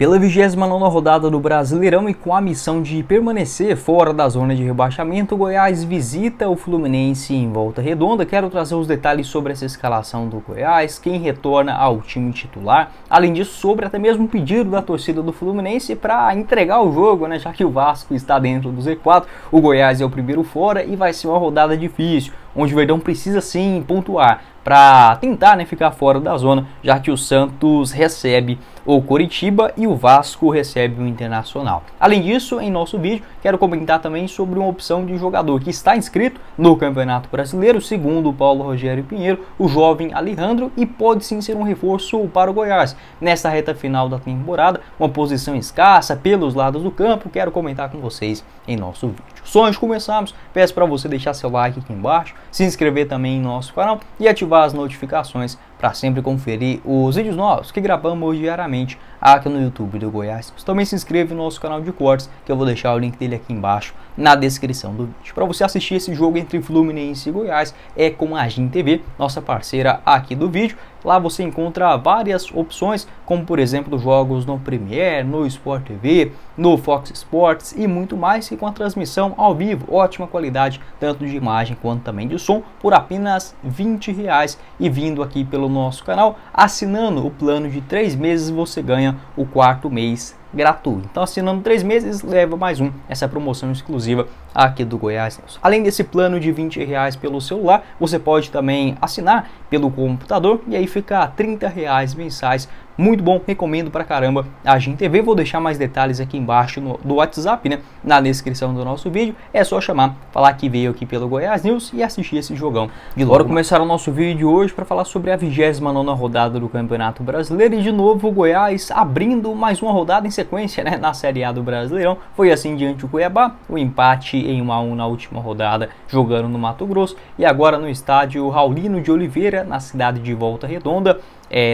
Pela 29ª rodada do Brasileirão e com a missão de permanecer fora da zona de rebaixamento, o Goiás visita o Fluminense em Volta Redonda. Quero trazer os detalhes sobre essa escalação do Goiás, quem retorna ao time titular. Além disso, sobre até mesmo o pedido da torcida do Fluminense para entregar o jogo, já que o Vasco está dentro do Z4, o Goiás é o primeiro fora e vai ser uma rodada difícil, onde o Verdão precisa sim pontuar para tentar ficar fora da zona, já que o Santos recebe o Coritiba e o Vasco recebe o Internacional. Além disso, em nosso vídeo, quero comentar também sobre uma opção de jogador que está inscrito no Campeonato Brasileiro, segundo o Paulo Rogério Pinheiro, o jovem Alejandro, e pode sim ser um reforço para o Goiás. Nesta reta final da temporada, uma posição escassa pelos lados do campo, quero comentar com vocês em nosso vídeo. Só antes de começarmos, peço para você deixar seu like aqui embaixo, se inscrever também em nosso canal e ativar as notificações para sempre conferir os vídeos novos que gravamos diariamente aqui no YouTube do Goiás. Também se inscreve no nosso canal de cortes, que eu vou deixar o link dele aqui embaixo na descrição do vídeo. Para você assistir esse jogo entre Fluminense e Goiás é com a GIN TV, nossa parceira aqui do vídeo. Lá você encontra várias opções, como por exemplo jogos no Premiere, no Sport TV, no Fox Sports e muito mais, e com a transmissão ao vivo, ótima qualidade tanto de imagem quanto também de som, por apenas R$20. E vindo aqui pelo nosso canal, assinando o plano de 3 meses, você ganha o 4º mês gratuito. Então, assinando 3 meses, leva mais um, essa promoção exclusiva aqui do Goiás News. Além desse plano de R$20 pelo celular, você pode também assinar pelo computador e aí fica R$30 mensais. Muito bom, recomendo pra caramba a GIN TV. Vou deixar mais detalhes aqui embaixo do WhatsApp, na descrição do nosso vídeo. É só chamar, falar que veio aqui pelo Goiás News e assistir esse jogão de logo. Bora começar o nosso vídeo hoje para falar sobre a 29ª rodada do Campeonato Brasileiro. E de novo o Goiás abrindo mais uma rodada em sequência, na Série A do Brasileirão. Foi assim diante do Cuiabá, o empate em 1-1 na última rodada, jogando no Mato Grosso. E agora no estádio Raulino de Oliveira, na cidade de Volta Redonda,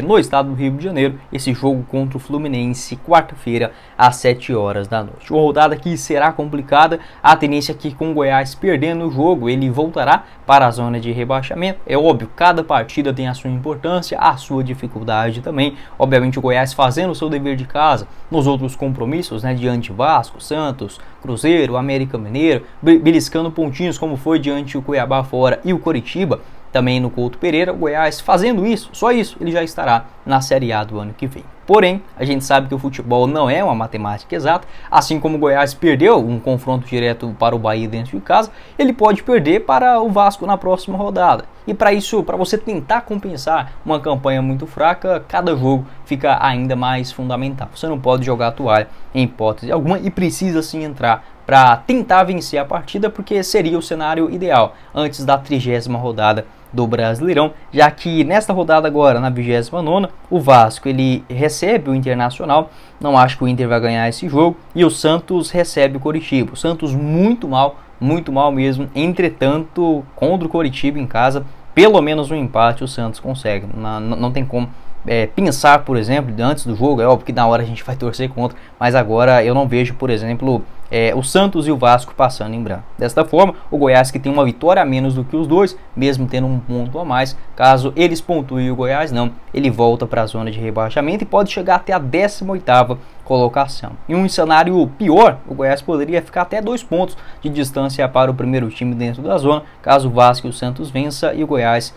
no estado do Rio de Janeiro, esse jogo contra o Fluminense, quarta-feira, às 7 horas da noite. Uma rodada que será complicada, a tendência é que com o Goiás perdendo o jogo, ele voltará para a zona de rebaixamento. É óbvio, cada partida tem a sua importância, a sua dificuldade também. Obviamente o Goiás fazendo o seu dever de casa nos outros compromissos, diante Vasco, Santos, Cruzeiro, América Mineiro, beliscando pontinhos como foi diante o Cuiabá fora e o Coritiba, também no Couto Pereira. O Goiás fazendo isso, só isso, ele já estará na Série A do ano que vem. Porém, a gente sabe que o futebol não é uma matemática exata, assim como o Goiás perdeu um confronto direto para o Bahia dentro de casa, ele pode perder para o Vasco na próxima rodada. E para isso, para você tentar compensar uma campanha muito fraca, cada jogo fica ainda mais fundamental. Você não pode jogar a toalha em hipótese alguma e precisa sim entrar para tentar vencer a partida, porque seria o cenário ideal antes da 30ª rodada do Brasileirão, já que nesta rodada agora, na 29ª, o Vasco ele recebe o Internacional. Não acho que o Inter vai ganhar esse jogo, e o Santos recebe o Coritiba. O Santos muito mal mesmo. Entretanto, contra o Coritiba em casa, pelo menos um empate o Santos consegue. Não tem como pensar, por exemplo, antes do jogo, é óbvio que na hora a gente vai torcer contra, mas agora eu não vejo, por exemplo, o Santos e o Vasco passando em branco. Desta forma, o Goiás, que tem uma vitória a menos do que os dois, mesmo tendo um ponto a mais, caso eles pontuem e o Goiás não, ele volta para a zona de rebaixamento e pode chegar até a 18ª colocação. Em um cenário pior, o Goiás poderia ficar até 2 pontos de distância para o primeiro time dentro da zona, caso o Vasco e o Santos vença e o Goiás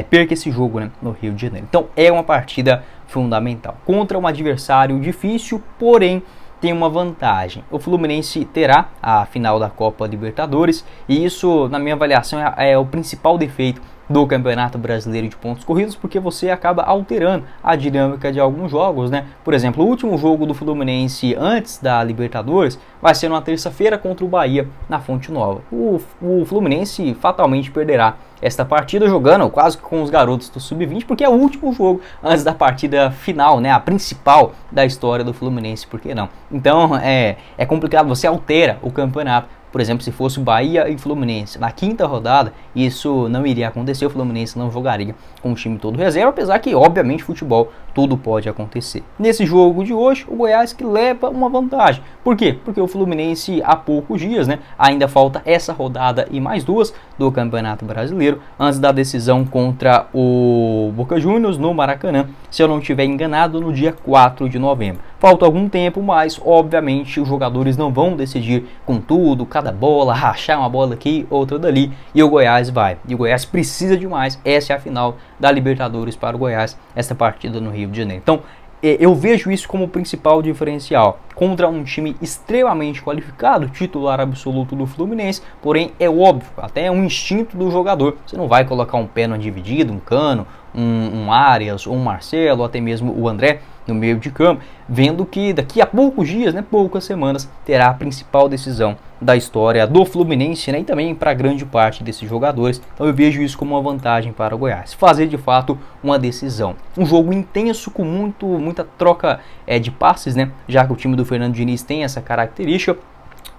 perca esse jogo no Rio de Janeiro. Então é uma partida fundamental contra um adversário difícil, porém tem uma vantagem. O Fluminense terá a final da Copa Libertadores e isso, na minha avaliação, é o principal defeito do Campeonato Brasileiro de pontos corridos, porque você acaba alterando a dinâmica de alguns jogos, Por exemplo, o último jogo do Fluminense antes da Libertadores vai ser na terça-feira contra o Bahia na Fonte Nova. O Fluminense fatalmente perderá esta partida jogando quase que com os garotos do Sub-20, porque é o último jogo antes da partida final, a principal da história do Fluminense, por que não? Então é complicado, você altera o campeonato. Por exemplo, se fosse Bahia e Fluminense na 5ª rodada, isso não iria acontecer, o Fluminense não jogaria com o time todo reserva, apesar que, obviamente, futebol tudo pode acontecer. Nesse jogo de hoje, o Goiás que leva uma vantagem. Por quê? Porque o Fluminense há poucos dias, né? Ainda falta essa rodada e mais duas do Campeonato Brasileiro antes da decisão contra o Boca Juniors no Maracanã, se eu não estiver enganado, no dia 4 de novembro. Falta algum tempo, mas obviamente os jogadores não vão decidir com tudo, cada bola, rachar uma bola aqui, outra dali, e o Goiás vai. E o Goiás precisa demais, essa é a final da Libertadores para o Goiás, essa partida no Rio de Janeiro. Então, eu vejo isso como o principal diferencial contra um time extremamente qualificado, titular absoluto do Fluminense, porém é óbvio, até é um instinto do jogador, você não vai colocar um pênalti dividido, um Cano, um Arias ou um Marcelo, ou até mesmo o André no meio de campo, vendo que daqui a poucos dias, né, poucas semanas, terá a principal decisão da história do Fluminense, né, e também para grande parte desses jogadores. Então eu vejo isso como uma vantagem para o Goiás, fazer de fato uma decisão. Um jogo intenso com muita troca de passes, né, já que o time do Fernando Diniz tem essa característica.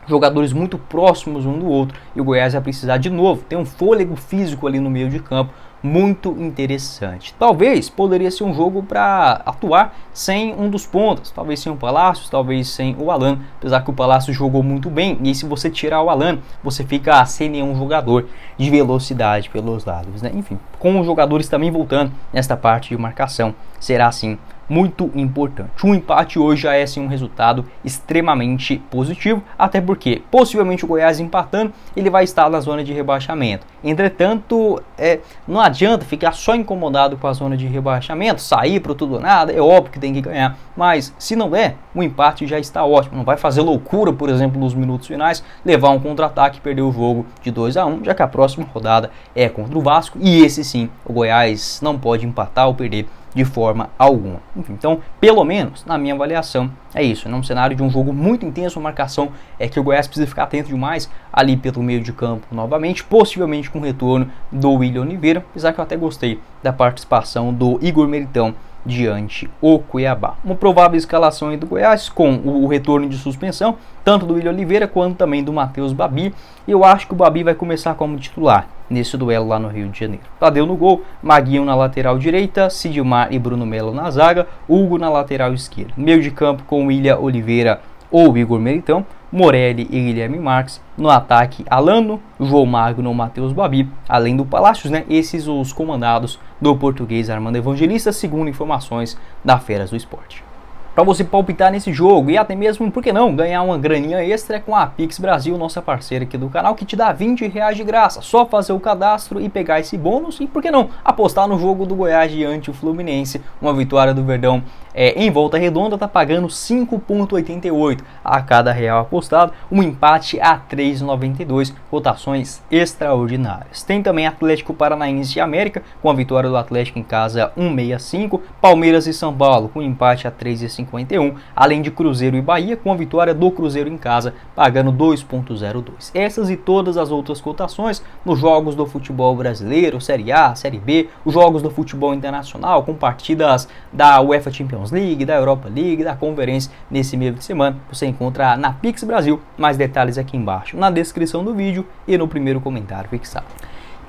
Jogadores muito próximos um do outro, e o Goiás vai precisar de novo ter um fôlego físico ali no meio de campo muito interessante. Talvez poderia ser um jogo para atuar sem um dos pontas, talvez sem o Palácios, talvez sem o Alan, apesar que o Palácios jogou muito bem, e se você tirar o Alan, você fica sem nenhum jogador de velocidade pelos lados, né? Enfim, com os jogadores também voltando nesta parte de marcação, será assim muito importante. Um empate hoje já é sim um resultado extremamente positivo, até porque possivelmente o Goiás empatando, ele vai estar na zona de rebaixamento. Entretanto, não adianta ficar só incomodado com a zona de rebaixamento, sair para tudo ou nada, é óbvio que tem que ganhar, mas se não der, o empate já está ótimo. Não vai fazer loucura, por exemplo, nos minutos finais, levar um contra-ataque e perder o jogo de 2-1, já que a próxima rodada é contra o Vasco, e esse sim, o Goiás não pode empatar ou perder de forma alguma. Enfim, então, pelo menos, na minha avaliação, é isso. Num cenário de um jogo muito intenso, a marcação é que o Goiás precisa ficar atento demais ali pelo meio de campo novamente, possivelmente com o retorno do William Oliveira, apesar que eu até gostei da participação do Igor Meritão diante o Cuiabá. Uma provável escalação aí do Goiás com o retorno de suspensão, tanto do William Oliveira quanto também do Matheus Babi. Eu acho que o Babi vai começar como titular nesse duelo lá no Rio de Janeiro. Tadeu no gol, Maguinho na lateral direita, Sidmar e Bruno Melo na zaga, Hugo na lateral esquerda. Meio de campo com William Oliveira ou Igor Meritão, Morelli e Guilherme Marques. No ataque, Alano, João Magno, Matheus Babi, além do Palácios, né? Esses os comandados do português Armando Evangelista, segundo informações da Feras do Esporte. Para você palpitar nesse jogo e até mesmo, por que não, ganhar uma graninha extra com a Pix Brasil, nossa parceira aqui do canal, que te dá R$20 de graça. Só fazer o cadastro e pegar esse bônus e, por que não, apostar no jogo do Goiás diante o Fluminense. Uma vitória do Verdão em Volta Redonda tá pagando 5,88 a cada real apostado. Um empate a 3,92, cotações extraordinárias. Tem também Atlético Paranaense e América, com a vitória do Atlético em casa 1,65. Palmeiras e São Paulo, com empate a 3,51. Além de Cruzeiro e Bahia, com a vitória do Cruzeiro em casa, pagando 2,02. Essas e todas as outras cotações nos jogos do futebol brasileiro, Série A, Série B, os jogos do futebol internacional, com partidas da UEFA Champions League, da Europa League, da Conferência nesse meio de semana, você encontra na Pix Brasil. Mais detalhes aqui embaixo na descrição do vídeo e no primeiro comentário fixado.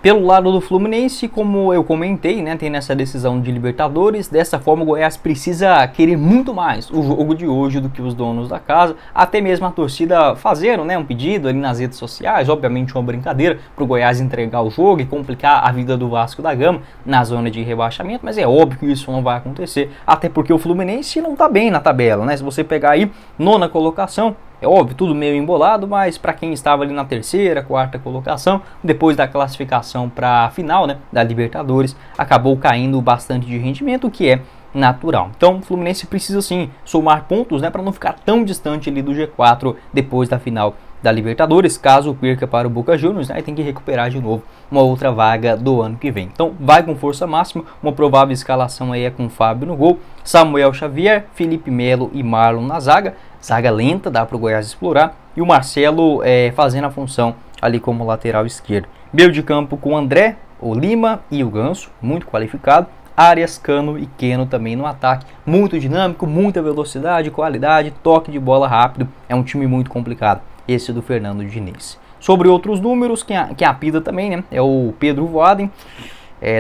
Pelo lado do Fluminense, como eu comentei, né, tem nessa decisão de Libertadores, dessa forma o Goiás precisa querer muito mais o jogo de hoje do que os donos da casa, até mesmo a torcida fazendo, né, um pedido ali nas redes sociais, obviamente uma brincadeira para o Goiás entregar o jogo e complicar a vida do Vasco da Gama na zona de rebaixamento, mas é óbvio que isso não vai acontecer, até porque o Fluminense não está bem na tabela, né, se você pegar aí nona colocação, é óbvio, tudo meio embolado, mas para quem estava ali na terceira, quarta colocação, depois da classificação para a final, né, da Libertadores, acabou caindo bastante de rendimento, o que é natural. Então o Fluminense precisa sim somar pontos, né, para não ficar tão distante ali do G4 depois da final da Libertadores. Caso perca para o Boca Juniors, né, tem que recuperar de novo uma outra vaga do ano que vem. Então vai com força máxima. Uma provável escalação aí é com Fábio no gol, Samuel Xavier, Felipe Melo e Marlon na zaga. Zaga lenta, dá para o Goiás explorar. E o Marcelo fazendo a função ali como lateral esquerdo. Meio de campo com André, o Lima e o Ganso, muito qualificado. Arias, Cano e Keno também no ataque. Muito dinâmico, muita velocidade, qualidade, toque de bola rápido. É um time muito complicado, esse do Fernando Diniz. Sobre outros números, quem apita também, né, é o Pedro Voaden.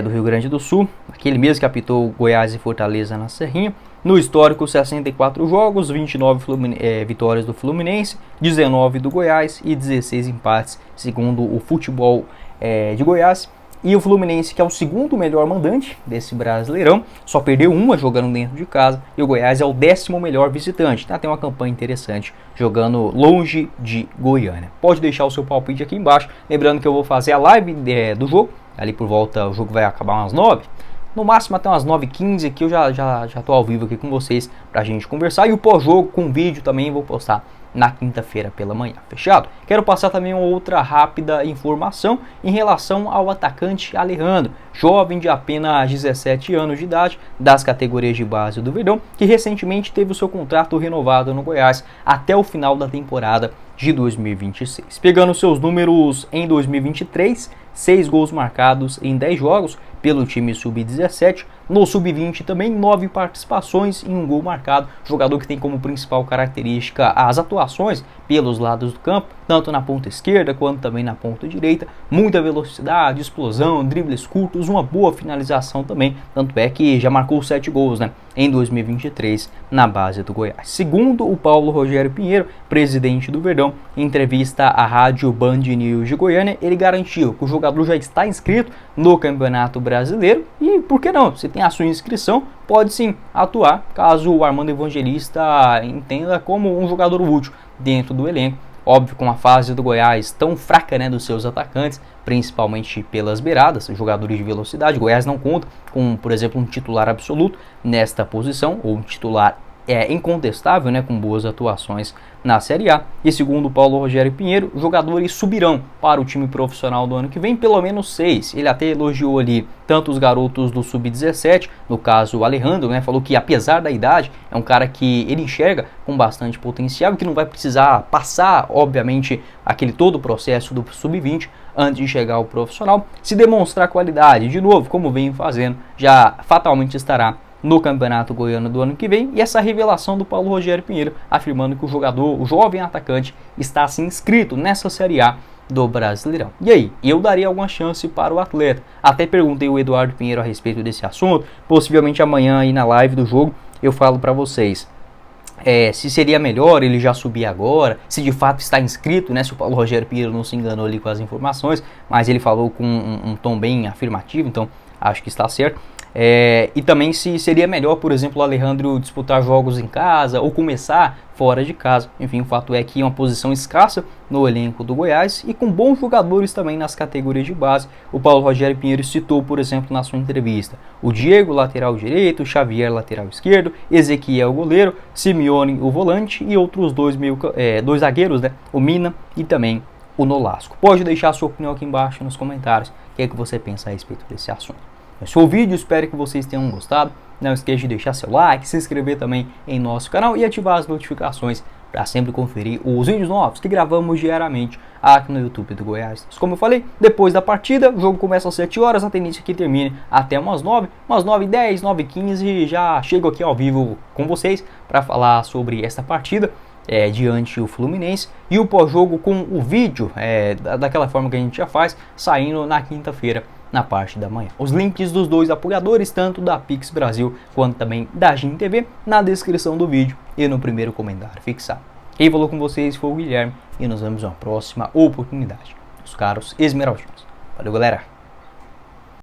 do Rio Grande do Sul, aquele mesmo que apitou Goiás e Fortaleza na Serrinha. No histórico, 64 jogos, 29 vitórias do Fluminense, 19 do Goiás e 16 empates, segundo o futebol de Goiás. E o Fluminense, que é o segundo melhor mandante desse Brasileirão, só perdeu uma jogando dentro de casa, e o Goiás é o 10º melhor visitante. Tá? Tem uma campanha interessante jogando longe de Goiânia. Pode deixar o seu palpite aqui embaixo, lembrando que eu vou fazer a live do jogo, ali por volta, o jogo vai acabar umas 9, no máximo até umas 9h15 aqui eu já tô ao vivo aqui com vocês pra gente conversar, e o pós-jogo com vídeo também vou postar na quinta-feira pela manhã, fechado? Quero passar também uma outra rápida informação em relação ao atacante Alejandro, jovem de apenas 17 anos de idade, das categorias de base do Verdão, que recentemente teve o seu contrato renovado no Goiás até o final da temporada de 2026. Pegando seus números em 2023, 6 gols marcados em 10 jogos pelo time sub-17, no sub-20 também 9 participações e 1 gol marcado, jogador que tem como principal característica as atuações pelos lados do campo, tanto na ponta esquerda quanto também na ponta direita, muita velocidade, explosão, dribles curtos, uma boa finalização também, tanto é que já marcou 7 gols, em 2023 na base do Goiás. Segundo o Paulo Rogério Pinheiro, presidente do Verdão, em entrevista à rádio Band News de Goiânia, ele garantiu que o jogador já está inscrito no Campeonato Brasileiro e, por que não, se tem a sua inscrição, pode sim atuar, caso o Armando Evangelista entenda como um jogador útil dentro do elenco. Óbvio, com a fase do Goiás tão fraca, dos seus atacantes, principalmente pelas beiradas, jogadores de velocidade, o Goiás não conta com, por exemplo, um titular absoluto nesta posição, ou um titular incontestável, com boas atuações na Série A. E segundo Paulo Rogério Pinheiro, jogadores subirão para o time profissional do ano que vem, pelo menos 6. Ele até elogiou ali tanto os garotos do Sub-17, no caso o Alejandro, falou que apesar da idade, é um cara que ele enxerga com bastante potencial e que não vai precisar passar, obviamente, aquele todo o processo do Sub-20 antes de chegar ao profissional. Se demonstrar qualidade, de novo, como vem fazendo, já fatalmente estará no Campeonato Goiano do ano que vem. E essa revelação do Paulo Rogério Pinheiro, afirmando que o jovem atacante, está assim inscrito nessa Série A do Brasileirão. E aí, eu daria alguma chance para o atleta? Até perguntei ao Eduardo Pinheiro a respeito desse assunto, possivelmente amanhã aí na live do jogo eu falo para vocês. Se seria melhor ele já subir agora, se de fato está inscrito, se o Paulo Rogério Pinheiro não se enganou ali com as informações, mas ele falou com um tom bem afirmativo, então acho que está certo. E também se seria melhor, por exemplo, o Alejandro disputar jogos em casa ou começar fora de casa. Enfim, o fato é que é uma posição escassa no elenco do Goiás e com bons jogadores também nas categorias de base. O Paulo Rogério Pinheiro citou, por exemplo, na sua entrevista, o Diego, lateral direito, Xavier, lateral esquerdo, Ezequiel, goleiro, Simeone, o volante, e outros dois zagueiros, o Mina e também o Nolasco. Pode deixar a sua opinião aqui embaixo nos comentários, o que é que você pensa a respeito desse assunto. Esse foi o vídeo, espero que vocês tenham gostado. Não esqueça de deixar seu like, se inscrever também em nosso canal e ativar as notificações para sempre conferir os vídeos novos que gravamos diariamente aqui no YouTube do Goiás. Como eu falei, depois da partida, o jogo começa às 7 horas, a tendência é que termine até umas 9, umas 9h10, 9h15, e já chego aqui ao vivo com vocês para falar sobre essa partida diante o Fluminense, e o pós-jogo com o vídeo daquela forma que a gente já faz, saindo na quinta-feira na parte da manhã. Os links dos dois apoiadores, tanto da Pix Brasil quanto também da GIM TV, na descrição do vídeo e no primeiro comentário fixado. Quem falou com vocês foi o Guilherme e nos vemos na próxima oportunidade. Os caros esmeraldinos. Valeu, galera!